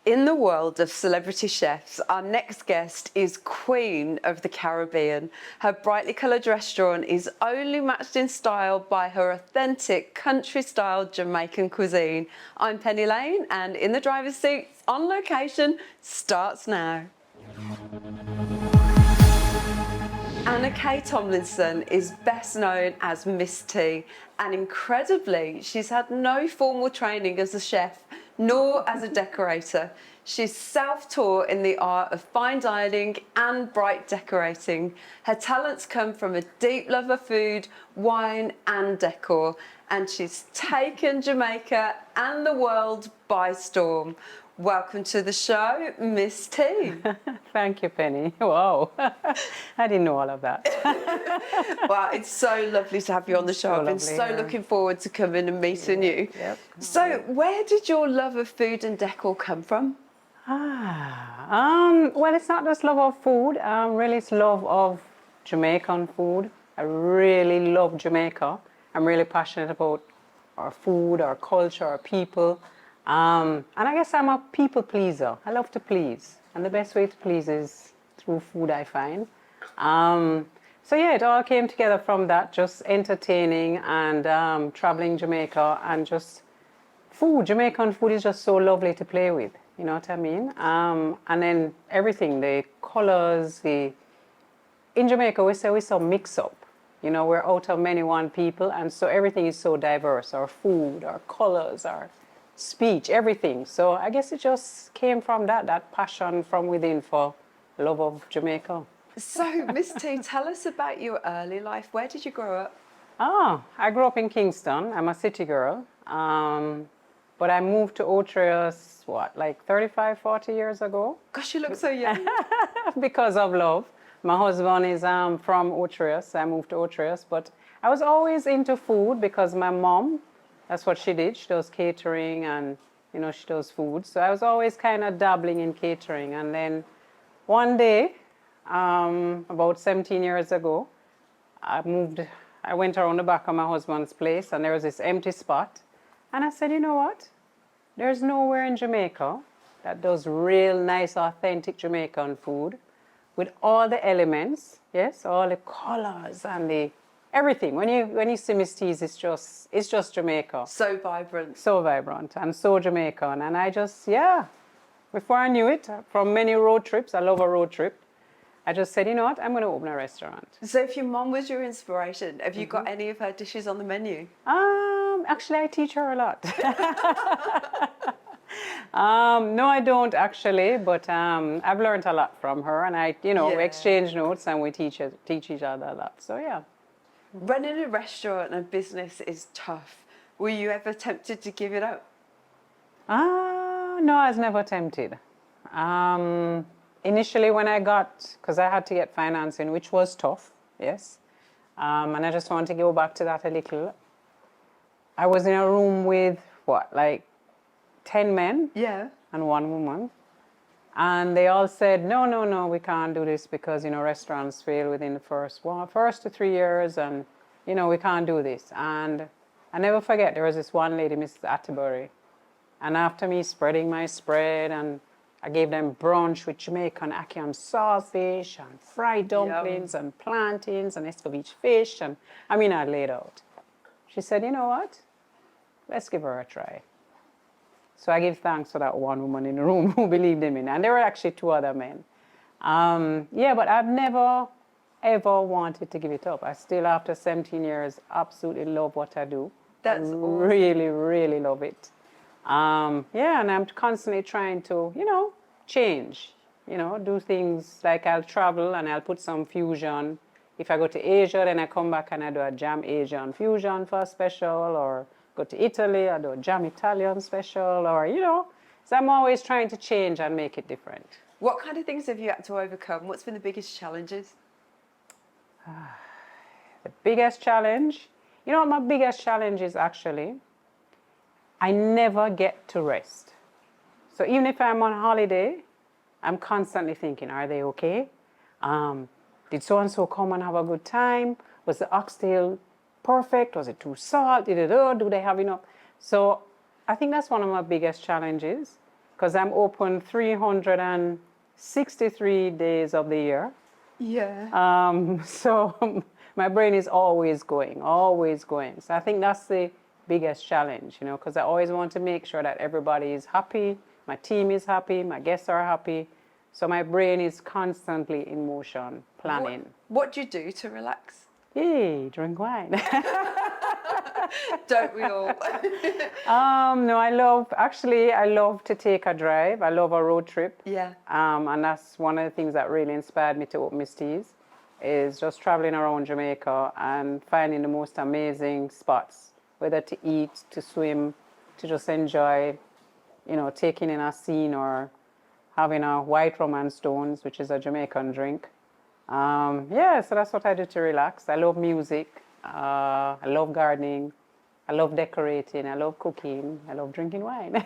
In the world of celebrity chefs, our next guest is Queen of the Caribbean. Her brightly coloured restaurant is only matched in style by her authentic country-style Jamaican cuisine. I'm Penny Lane, and In the Driver's Seat on Location starts now. Anna-Kay Tomlinson is best known as Miss T, and incredibly, she's had no formal training as a chef nor as a decorator. She's self-taught in the art of fine dining and bright decorating. Her talents come from a deep love of food, wine and decor, and she's taken Jamaica and the world by storm. Welcome to the show, Miss T. Thank you, Penny. Wow. I didn't know all of that. Well, it's so lovely to have you on the show. I've been so looking forward to coming and meeting you. Yep. So, where did your love of food and decor come from? Well, it's not just love of food. Really, it's love of Jamaican food. I really love Jamaica. I'm really passionate about our food, our culture, our people. And I guess I'm a people pleaser. I love to please. And the best way to please is through food, I find. So yeah, it all came together from that, just entertaining and traveling Jamaica and just food. Jamaican food is just so lovely to play with. You know what I mean? And then everything, the colors, in Jamaica, we say we so mix up. You know, we're out of many one people, and so everything is so diverse. Our food, our colors, our speech, everything. So I guess it just came from that passion from within for love of Jamaica. So, Miss T, tell us about your early life. Where did you grow up? I grew up in Kingston. I'm a city girl. But I moved to Ocho Rios, like 35, 40 years ago? Gosh, you look so young. Because of love. My husband is from Ocho Rios. I moved to Ocho Rios. But I was always into food because my mom, that's what she did. She does catering and, you know, she does food. So I was always kind of dabbling in catering. And then one day, about 17 years ago, I went around the back of my husband's place and there was this empty spot. And I said, you know what? There's nowhere in Jamaica that does real nice, authentic Jamaican food with all the elements, yes, all the colors and the everything. When you see Miss T's, it's just Jamaica. So vibrant. So vibrant and so Jamaican. And I just, before I knew it, from many road trips, I love a road trip, I just said, you know what, I'm going to open a restaurant. So if your mom was your inspiration, have you got any of her dishes on the menu? Actually, I teach her a lot. No, I don't actually, but I've learned a lot from her, and we exchange notes and we teach each other a lot. So yeah. Running a restaurant and business is tough. Were you ever tempted to give it up? No, I was never tempted. Initially, because I had to get financing, which was tough, yes. And I just want to go back to that a little. I was in a room with, 10 men? Yeah. And one woman. And they all said, no, we can't do this because, restaurants fail within the first to 3 years and, we can't do this. And I never forget, there was this one lady, Mrs. Atterbury. And after me spreading my spread, and I gave them brunch with Jamaican ackee and saltfish and fried dumplings and plantains and escoveitched fish. And I laid out. She said, you know what? Let's give her a try. So I give thanks to that one woman in the room who believed in me. And there were actually 2 other men. But I've never, ever wanted to give it up. I still, after 17 years, absolutely love what I do. That's awesome. Really, really love it. And I'm constantly trying to, change, do things like I'll travel and I'll put some fusion. If I go to Asia, then I come back and I do a jam Asian fusion for a special, or go to Italy, I do a jam Italian special, or, so I'm always trying to change and make it different. What kind of things have you had to overcome? What's been the biggest challenges? The biggest challenge? What my biggest challenge is actually? I never get to rest. So even if I'm on holiday, I'm constantly thinking, are they okay? Did so-and-so come and have a good time? Was the oxtail perfect? Was it too salt? Do they have enough? So I think that's one of my biggest challenges. because I'm open 363 days of the year. Yeah. So my brain is always going, always going. So I think that's the biggest challenge, because I always want to make sure that everybody is happy, my team is happy, my guests are happy. So my brain is constantly in motion, planning. What do you do to relax? Hey, drink wine. Don't we all? No, I love to take a drive. I love a road trip. Yeah. And that's one of the things that really inspired me to open Miss T's, is just traveling around Jamaica and finding the most amazing spots, whether to eat, to swim, to just enjoy, taking in a scene or having a white rum and stones, which is a Jamaican drink. So that's what I do to relax. I love music. I love gardening. I love decorating. I love cooking. I love drinking wine.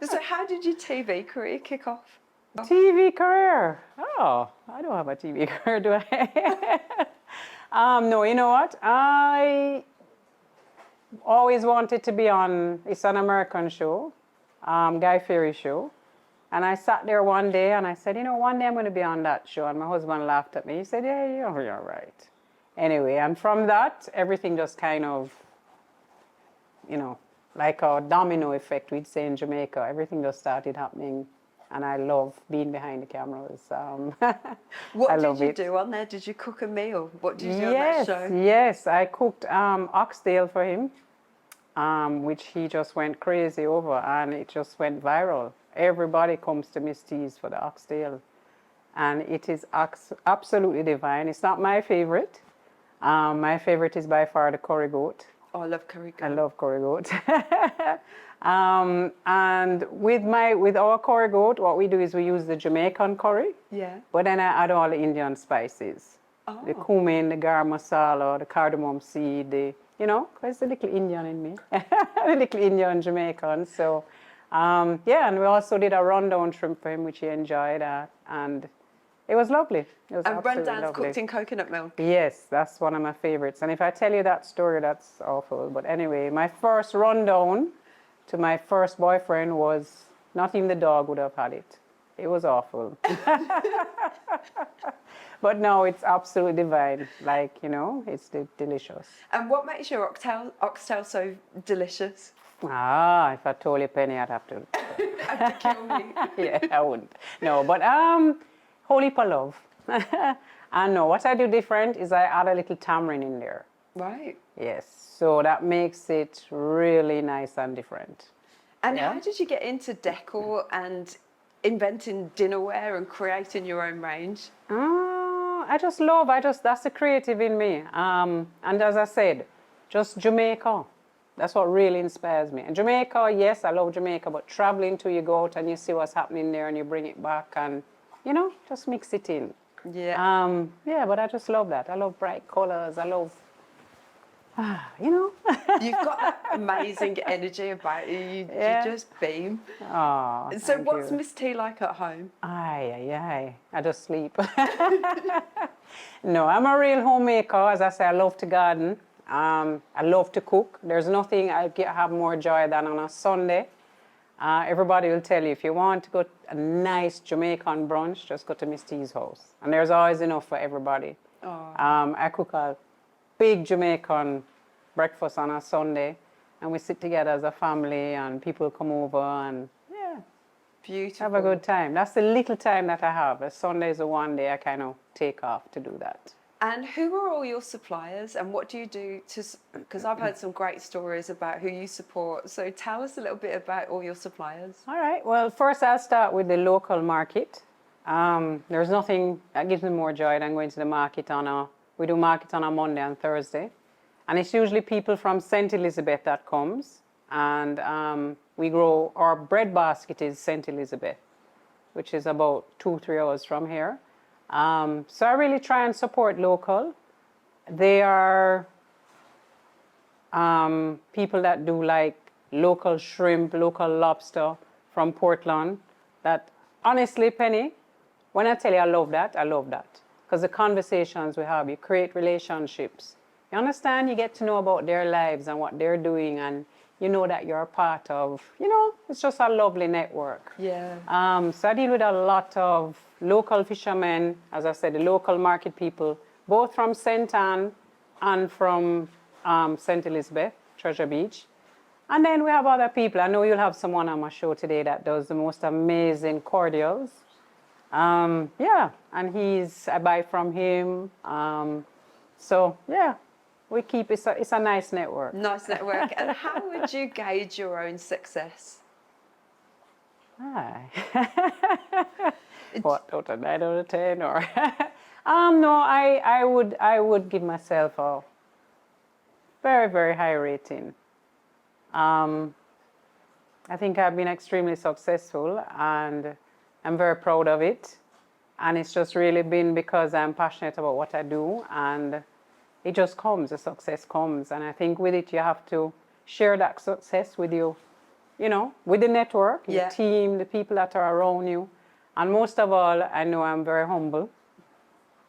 So how did your TV career kick off? TV career. Oh, I don't have a TV career, do I? No, you know what? I always wanted to be on, it's an American show, Guy Fieri show. And I sat there one day and I said, one day I'm going to be on that show. And my husband laughed at me. He said, yeah, you're right. Anyway, and from that, everything just kind of, like a domino effect, we'd say in Jamaica, everything just started happening. And I love being behind the cameras. What I did love you it. do on there? Did you cook a meal? What did you do on that show? Yes, I cooked oxtail for him, which he just went crazy over, and it just went viral. Everybody comes to Miss T's for the oxtail, and it is absolutely divine. It's not my favorite. My favorite is by far the curry goat. Oh, I love curry goat. I love curry goat. And with our curry goat, what we do is we use the Jamaican curry. Yeah. But then I add all the Indian spices. Oh. The cumin, the garam masala, the cardamom seed, because the little Indian in me. The little Indian Jamaican. So, and we also did a rundown shrimp for him, which he enjoyed. And it was lovely. It was And absolutely rundown's lovely. cooked in coconut milk. Yes, that's one of my favorites. And if I tell you that story, that's awful. But anyway, my first rundown to my first boyfriend was, not even the dog would have had it. It was awful. But no, it's absolutely divine. It's delicious. And what makes your oxtail so delicious? If I told you, Penny, I'd have to. Have to kill me. Yeah, I wouldn't. No, but whole heap of love. And no, what I do different is I add a little tamarind in there. Right. Yes, so that makes it really nice and different. And how did you get into decor and inventing dinnerware and creating your own range? That's the creative in me. And as I said, just Jamaica. That's what really inspires me. And Jamaica, yes, I love Jamaica, but traveling to, you go out and you see what's happening there and you bring it back and, just mix it in. Yeah. But I just love that. I love bright colors. I love, You've got that amazing energy about you. You just beam. Oh, So thank what's you. Miss T like at home? I just sleep. No, I'm a real homemaker. As I say, I love to garden. I love to cook. There's nothing have more joy than on a Sunday. Everybody will tell you, if you want to go to a nice Jamaican brunch, just go to Miss T's house. And there's always enough for everybody. Oh. I cook a big Jamaican breakfast on a Sunday, and we sit together as a family, and people come over, and Beautiful. have a good time. That's the little time that I have. A Sunday is the one day I kind of take off to do that. And who are all your suppliers, and what do you do to? Because I've heard some great stories about who you support. So tell us a little bit about all your suppliers. All right. Well, first I'll start with the local market. There's nothing that gives me more joy than going to the market we do market on a Monday and Thursday. And it's usually people from St. Elizabeth that comes. And we grow, our bread basket is St. Elizabeth, which is about 2-3 hours from here. So I really try and support local. They are people that do like local shrimp, local lobster from Portland. That honestly, Penny, when I tell you I love that, I love that. Because the conversations we have, you create relationships. You understand? You get to know about their lives and what they're doing, and you know that you're a part of, you know, it's just a lovely network. Yeah. So I deal with a lot of local fishermen, as I said, the local market people, both from St. Anne and from St. Elizabeth, Treasure Beach. And then we have other people. I know you'll have someone on my show today that does the most amazing cordials. Yeah, and I buy from him. So yeah, we keep, it's a nice network. Nice network. And how would you gauge your own success? Hi. What, out of 9 out of 10 or? No, I would give myself a very, very high rating. I think I've been extremely successful and I'm very proud of it. And it's just really been because I'm passionate about what I do and it just comes, the success comes. And I think with it, you have to share that success with you, you know, with the network, Yeah. your team, the people that are around you. And most of all, I know I'm very humble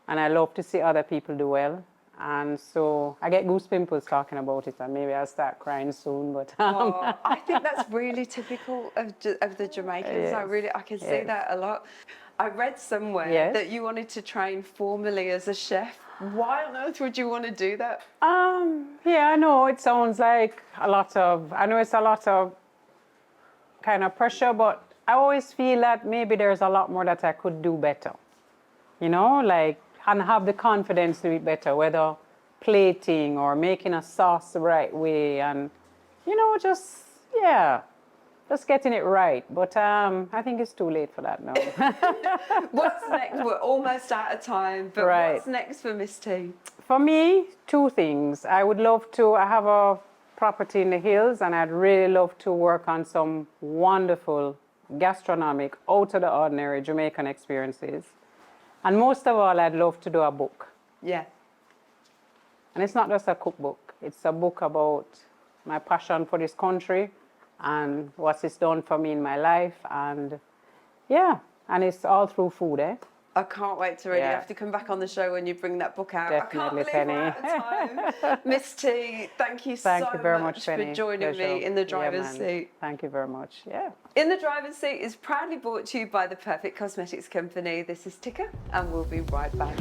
and I love to see other people do well. And so I get goose pimples talking about it, and maybe I'll start crying soon. But Oh, I think that's really typical of the Jamaicans. Yes, I can see yes. that a lot. I read somewhere Yes. that you wanted to train formally as a chef. Why on earth would you want to do that? yeah, I know it sounds like a lot of, I know it's a lot of kind of pressure, but I always feel that maybe there's a lot more that I could do better. You know, like, and have the confidence to do it better, whether plating or making a sauce the right way and, you know, just, yeah, just getting it right. But I think it's too late for that now. What's next? We're almost out of time, but Right. what's next for Miss T? For me, two things. I would love to, I have a property in the hills and I'd really love to work on some wonderful gastronomic, out of the ordinary Jamaican experiences. And most of all, I'd love to do a book. Yeah. And it's not just a cookbook. It's a book about my passion for this country and what it's done for me in my life. And yeah, and it's all through food, eh? I can't wait to read it. You Yeah. have to come back on the show when you bring that book out. Definitely, I can't believe we're Penny. out of time. Miss T, thank you Thank so you very much, for Penny. joining Pleasure. me in the Yeah, driver's man. seat. Thank you very much. Yeah. In the Driver's Seat is proudly brought to you by the Perfect Cosmetics Company. This is Tika, and we'll be right back.